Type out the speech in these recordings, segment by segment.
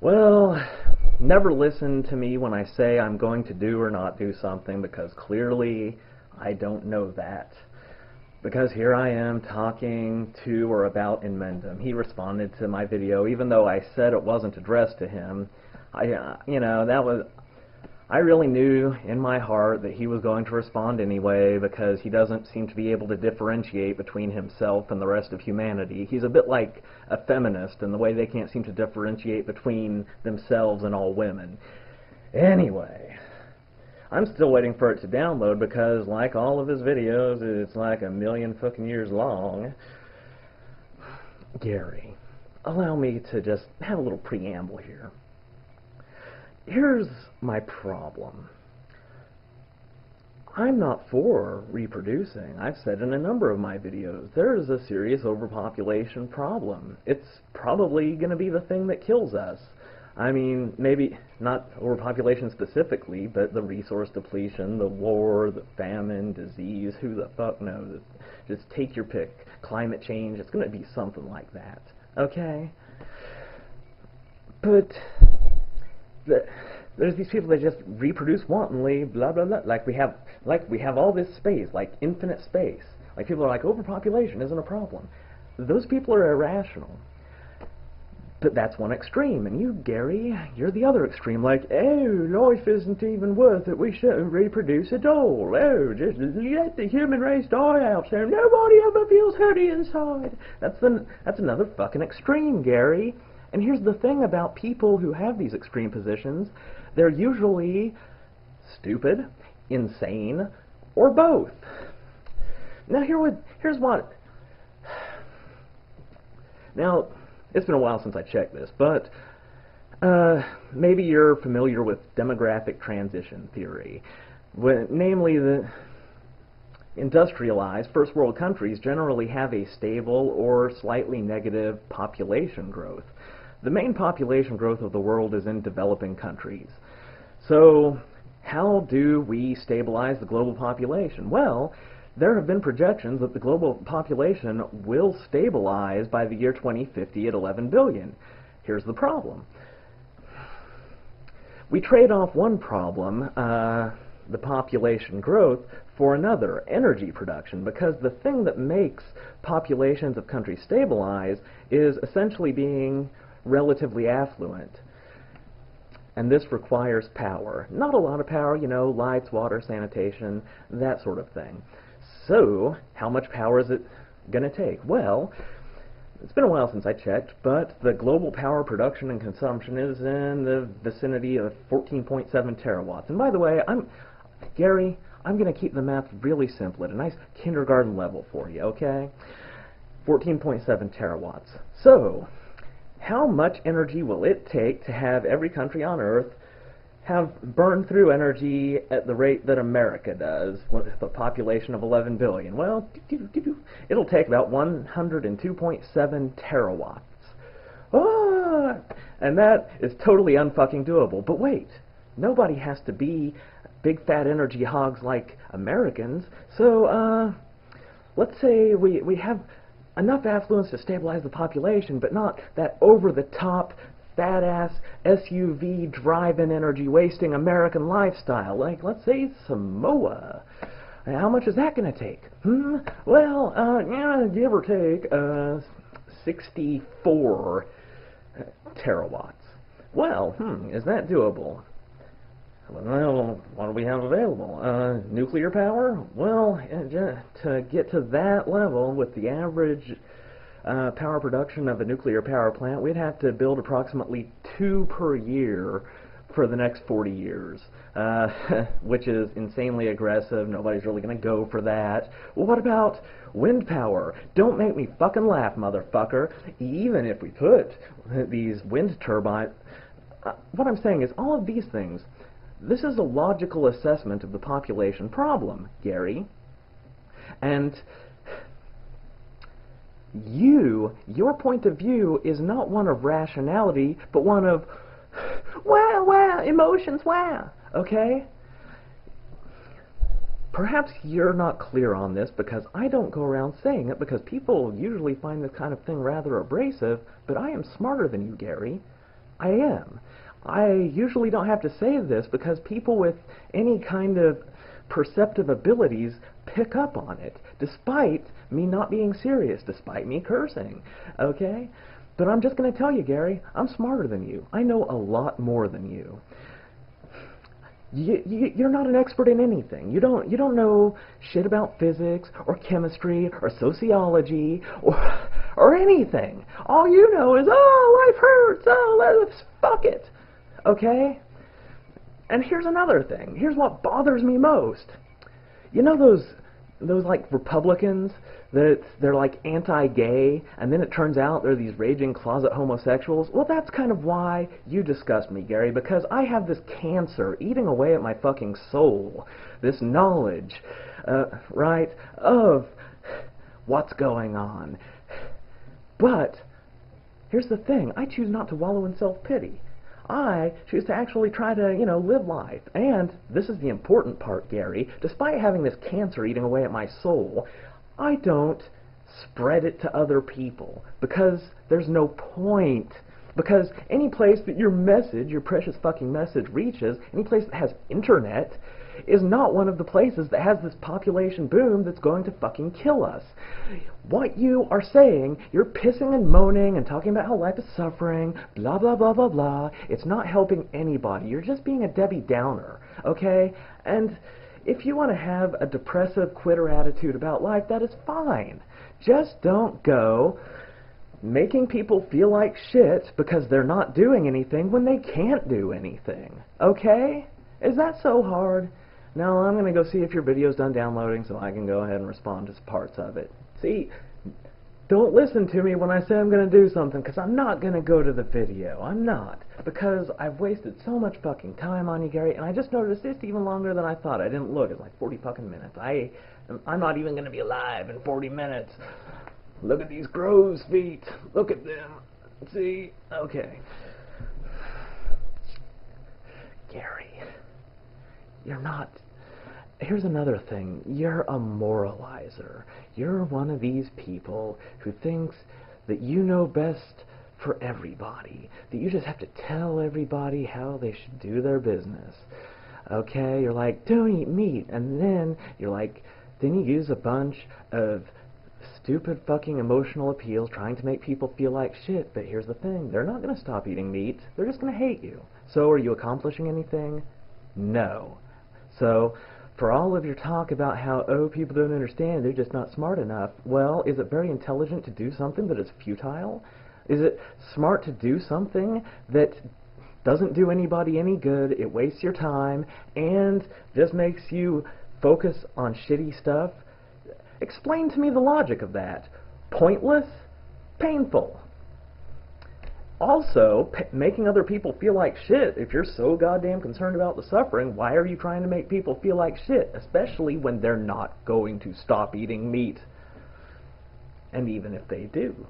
Well, never listen to me when I say I'm going to do or not do something, because clearly I don't know that. Because here I am talking to or about Inmendum. He responded to my video, even though I said it wasn't addressed to him. I really knew in my heart that he was going to respond anyway, because he doesn't seem to be able to differentiate between himself and the rest of humanity. He's a bit like a feminist in the way they can't seem to differentiate between themselves and all women. Anyway, I'm still waiting for it to download because, like all of his videos, it's like a million fucking years long. Gary, allow me to just have a little preamble here. Here's my problem. I'm not for reproducing. I've said in a number of my videos, there is a serious overpopulation problem. It's probably going to be the thing that kills us. I mean, maybe not overpopulation specifically, but the resource depletion, the war, the famine, disease, who the fuck knows? Just take your pick. Climate change, it's going to be something like that. Okay? But there's these people that just reproduce wantonly, blah blah blah. Like we have all this space, like infinite space. Like people are like, overpopulation isn't a problem. Those people are irrational. But that's one extreme, and you, Gary, you're the other extreme. Like, oh, life isn't even worth it. We shouldn't reproduce at all. Oh, just let the human race die out so nobody ever feels hurty inside. That's another fucking extreme, Gary. And here's the thing about people who have these extreme positions. They're usually stupid, insane, or both. Now here's what. Now, it's been a while since I checked this, but maybe you're familiar with demographic transition theory. Namely, the industrialized first world countries generally have a stable or slightly negative population growth. The main population growth of the world is in developing countries. So how do we stabilize the global population? Well, there have been projections that the global population will stabilize by the year 2050 at 11 billion. Here's the problem. We trade off one problem, the population growth, for another, energy production, because the thing that makes populations of countries stabilize is essentially being relatively affluent. And this requires power. Not a lot of power, you know, lights, water, sanitation, that sort of thing. So, how much power is it going to take? Well, it's been a while since I checked, but the global power production and consumption is in the vicinity of 14.7 terawatts. And by the way, Gary, I'm going to keep the math really simple at a nice kindergarten level for you, okay? 14.7 terawatts. So, how much energy will it take to have every country on Earth have burned through energy at the rate that America does with a population of 11 billion? Well, it'll take about 102.7 terawatts. Ah! And that is totally unfucking doable. But wait, nobody has to be big fat energy hogs like Americans. So, let's say we have enough affluence to stabilize the population, but not that over-the-top, fat-ass SUV drive-in energy-wasting American lifestyle. Like, let's say Samoa. How much is that going to take? Well, yeah, give or take 64 terawatts. Well, is that doable? Well, what do we have available? Nuclear power? Well, to get to that level with the average power production of a nuclear power plant, we'd have to build approximately 2 per year for the next 40 years, which is insanely aggressive. Nobody's really going to go for that. Well, what about wind power? Don't make me fucking laugh, motherfucker. Even if we put these wind turbines, what I'm saying is all of these things, this is a logical assessment of the population problem, Gary. And your point of view is not one of rationality, but one of, wow, emotions, wow, okay? Perhaps you're not clear on this because I don't go around saying it, because people usually find this kind of thing rather abrasive, but I am smarter than you, Gary. I am. I usually don't have to say this because people with any kind of perceptive abilities pick up on it, despite me not being serious, despite me cursing, okay? But I'm just going to tell you, Gary, I'm smarter than you. I know a lot more than you. You're not an expert in anything. You don't know shit about physics or chemistry or sociology or anything. All you know is, oh, life hurts. Oh, let's fuck it. Okay? And here's another thing. Here's what bothers me most. You know those like Republicans that they're like anti-gay, and then it turns out they're these raging closet homosexuals? Well, that's kind of why you disgust me, Gary, because I have this cancer eating away at my fucking soul. This knowledge, right, of what's going on. But here's the thing. I choose not to wallow in self-pity. I choose to actually try to, live life. And this is the important part, Gary. Despite having this cancer eating away at my soul, I don't spread it to other people because there's no point. Because any place that your message, your precious fucking message reaches, any place that has internet, is not one of the places that has this population boom that's going to fucking kill us. What you are saying, you're pissing and moaning and talking about how life is suffering, blah, blah, blah, blah, blah. It's not helping anybody. You're just being a Debbie Downer, okay? And if you want to have a depressive quitter attitude about life, that is fine. Just don't go making people feel like shit because they're not doing anything when they can't do anything, okay? Is that so hard? No, I'm going to go see if your video's done downloading so I can go ahead and respond to parts of it. See, don't listen to me when I say I'm going to do something, because I'm not going to go to the video. I'm not. Because I've wasted so much fucking time on you, Gary, and I just noticed it's even longer than I thought. I didn't look. It's like 40 fucking minutes. I'm not even going to be alive in 40 minutes. Look at these crow's feet. Look at them. See? Okay. Gary, you're not... Here's another thing. You're a moralizer. You're one of these people who thinks that you know best for everybody, that you just have to tell everybody how they should do their business. Okay? You're like, don't eat meat. And then you're like, then you use a bunch of stupid fucking emotional appeals trying to make people feel like shit. But here's the thing. They're not going to stop eating meat. They're just going to hate you. So are you accomplishing anything? No. So for all of your talk about how, people don't understand, they're just not smart enough, well, is it very intelligent to do something that is futile? Is it smart to do something that doesn't do anybody any good, it wastes your time, and just makes you focus on shitty stuff? Explain to me the logic of that. Pointless? Painful. Also, making other people feel like shit. If you're so goddamn concerned about the suffering, why are you trying to make people feel like shit? Especially when they're not going to stop eating meat. And even if they do,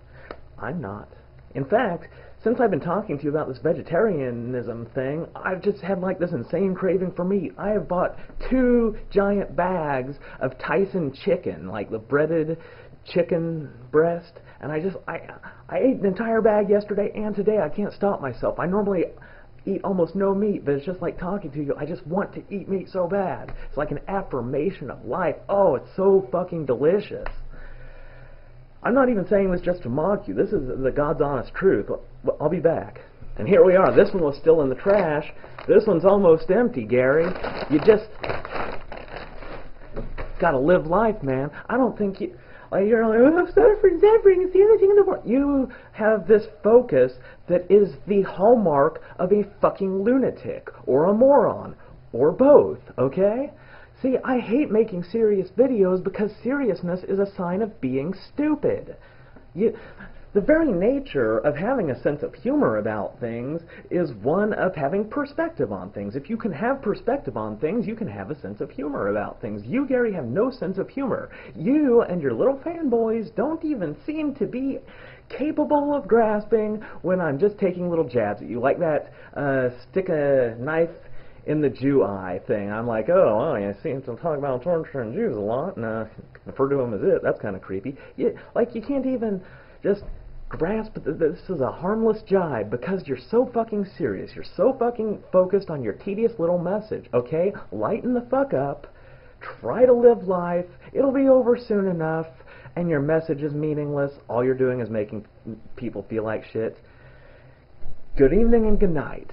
I'm not. In fact, since I've been talking to you about this vegetarianism thing, I've just had like this insane craving for meat. I have bought 2 giant bags of Tyson chicken, like the breaded chicken breast, and I ate an entire bag yesterday and today. I can't stop myself. I normally eat almost no meat, but it's just like talking to you. I just want to eat meat so bad. It's like an affirmation of life. Oh, it's so fucking delicious. I'm not even saying this just to mock you. This is the God's honest truth. I'll be back. And here we are. This one was still in the trash. This one's almost empty, Gary. You just gotta live life, man. I don't think you... You're like, oh, suffering, it's the only thing in the world. You have this focus that is the hallmark of a fucking lunatic, or a moron, or both, okay? See, I hate making serious videos because seriousness is a sign of being stupid. The very nature of having a sense of humor about things is one of having perspective on things. If you can have perspective on things, you can have a sense of humor about things. You, Gary, have no sense of humor. You and your little fanboys don't even seem to be capable of grasping when I'm just taking little jabs at you, like that stick a knife in the Jew eye thing. I'm like, oh, well, you seem to talk about torturing Jews a lot, and refer to them as it. That's kind of creepy. You can't even just grasp that this is a harmless jibe because you're so fucking serious. You're so fucking focused on your tedious little message, okay? Lighten the fuck up. Try to live life. It'll be over soon enough, and your message is meaningless. All you're doing is making people feel like shit. Good evening and good night.